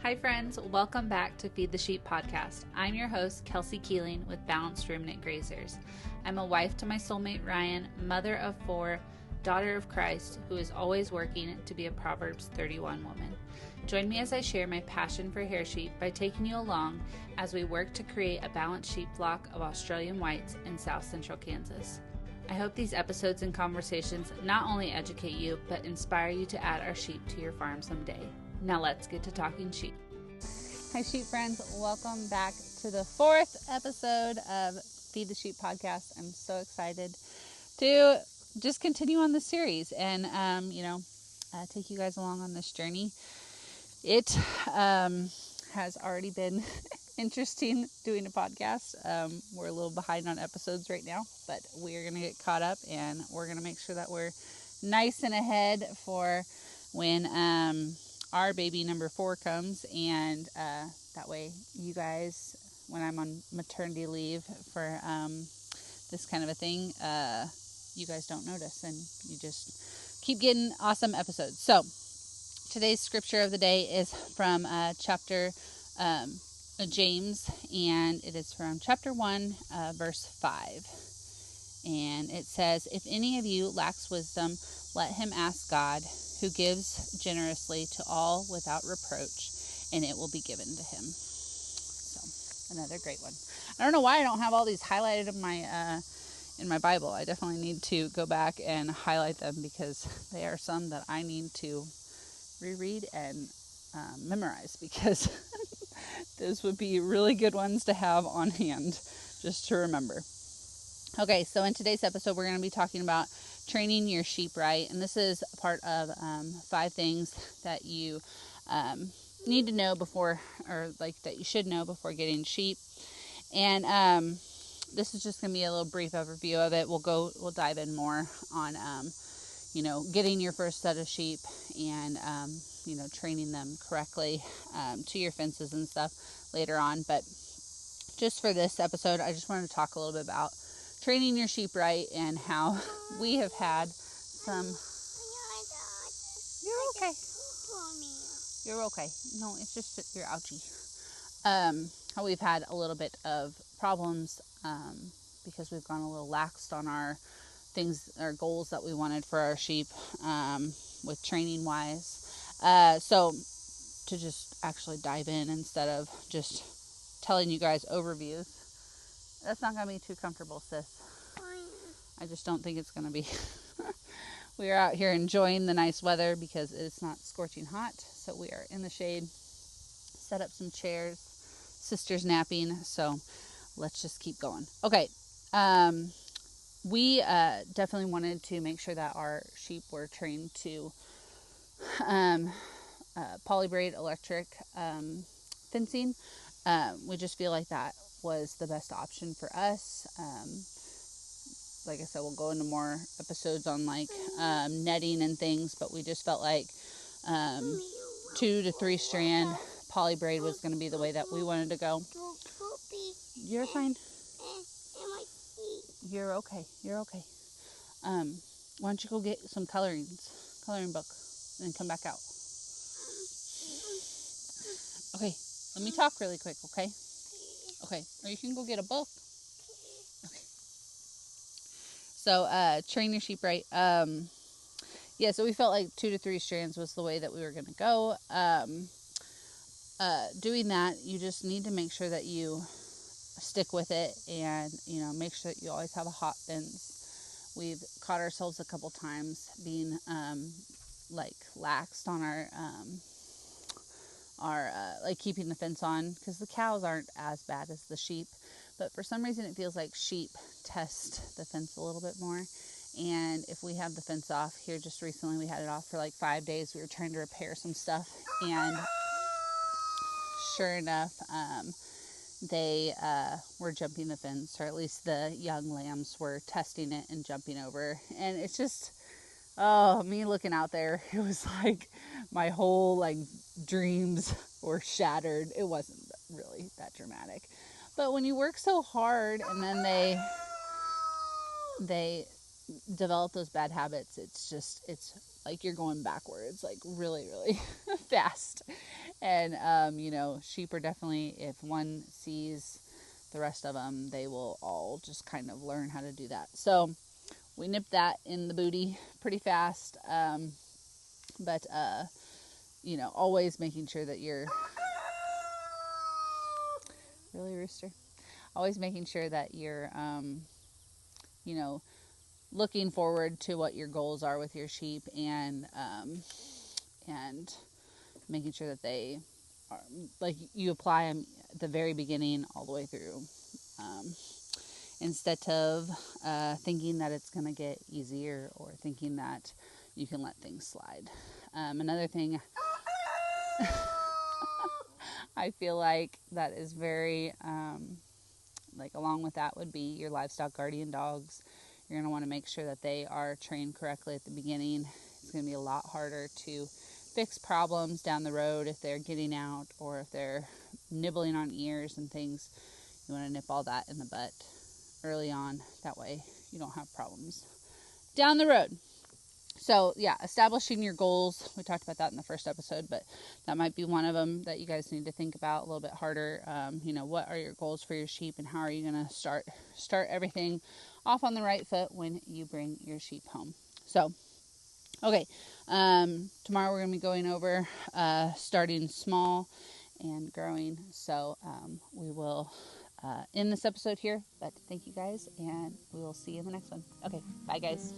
Hi friends, welcome back to Feed the Sheep podcast. I'm your host, Kelsey Keeling with Balanced Ruminant Grazers. I'm a wife to my soulmate Ryan, mother of 4, daughter of Christ, who is always working to be a Proverbs 31 woman. Join me as I share my passion for hair sheep by taking you along as we work to create a balanced sheep flock of Australian whites in South Central Kansas. I hope these episodes and conversations not only educate you, but inspire you to add our sheep to your farm someday. Now let's get to talking sheep. Hi sheep friends, welcome back to the 4th episode of Feed the Sheep podcast. I'm so excited to just continue on this series and, take you guys along on this journey. It has already been interesting doing a podcast. We're a little behind on episodes right now, but we're going to get caught up and we're going to make sure that we're nice and ahead for when our baby number 4 comes, and that way you guys, when I'm on maternity leave for this kind of a thing, you guys don't notice and you just keep getting awesome episodes. So today's scripture of the day is from chapter James, and it is from chapter 1, verse 5. And it says, "If any of you lacks wisdom, let him ask God, who gives generously to all without reproach, and it will be given to him." So, another great one. I don't know why I don't have all these highlighted in my Bible. I definitely need to go back and highlight them because they are some that I need to reread and memorize, because those would be really good ones to have on hand just to remember. Okay, so in today's episode, we're going to be talking about training your sheep right, and this is a part of 5 things that you need to know before, or like that you should know before getting sheep. And this is just going to be a little brief overview of it. We'll dive in more on getting your first set of sheep and training them correctly to your fences and stuff later on. But just for this episode, I just wanted to talk a little bit about training your sheep right and how we have had some... You're okay. You're okay. No, it's just your ouchie. How we've had a little bit of problems because we've gone a little laxed on our things, our goals that we wanted for our sheep with training wise. So to just actually dive in instead of just telling you guys overviews. That's not going to be too comfortable, sis. I just don't think it's going to be. We are out here enjoying the nice weather because it's not scorching hot. So we are in the shade, set up some chairs. Sister's napping, so let's just keep going. Okay. We definitely wanted to make sure that our sheep were trained to polybraid electric fencing. We just feel like that was the best option for us. Like I said, we'll go into more episodes on like netting and things, but we just felt like 2 to 3 strand polybraid was going to be the way that we wanted to go. You're fine. You're okay. You're okay. Why don't you go get some coloring book and come back out? Okay, let me talk really quick, okay? Okay, or you can go get a book. Okay. So, train your sheep right. So we felt like 2 to 3 strands was the way that we were going to go. Doing that, you just need to make sure that you stick with it and, make sure that you always have a hot fence. We've caught ourselves a couple times being, laxed on our keeping the fence on, because the cows aren't as bad as the sheep, but for some reason it feels like sheep test the fence a little bit more. And if we have the fence off here, just recently we had it off for like 5 days. We were trying to repair some stuff, and sure enough, they were jumping the fence, or at least the young lambs were testing it and jumping over. And it's just, me looking out there, it was like my whole dreams were shattered. It wasn't really that dramatic, but when you work so hard and then they develop those bad habits, it's like you're going backwards, like really, really fast. And, sheep are definitely, if one sees the rest of them, they will all just kind of learn how to do that. So we nipped that in the booty pretty fast. But always making sure that you're really rooster. Always making sure that you're, looking forward to what your goals are with your sheep, and making sure that they are, like, you apply them at the very beginning all the way through, instead of thinking that it's going to get easier or thinking that you can let things slide. Another thing I feel like that is very, along with that would be your livestock guardian dogs. You're going to want to make sure that they are trained correctly at the beginning. It's going to be a lot harder to fix problems down the road if they're getting out or if they're nibbling on ears and things. You want to nip all that in the butt early on. That way you don't have problems down the road. So, yeah, establishing your goals. We talked about that in the first episode, but that might be one of them that you guys need to think about a little bit harder. What are your goals for your sheep, and how are you going to start everything off on the right foot when you bring your sheep home? So, okay, tomorrow we're going to be going over starting small and growing. So, we will end this episode here, but thank you guys, and we will see you in the next one. Okay, bye guys.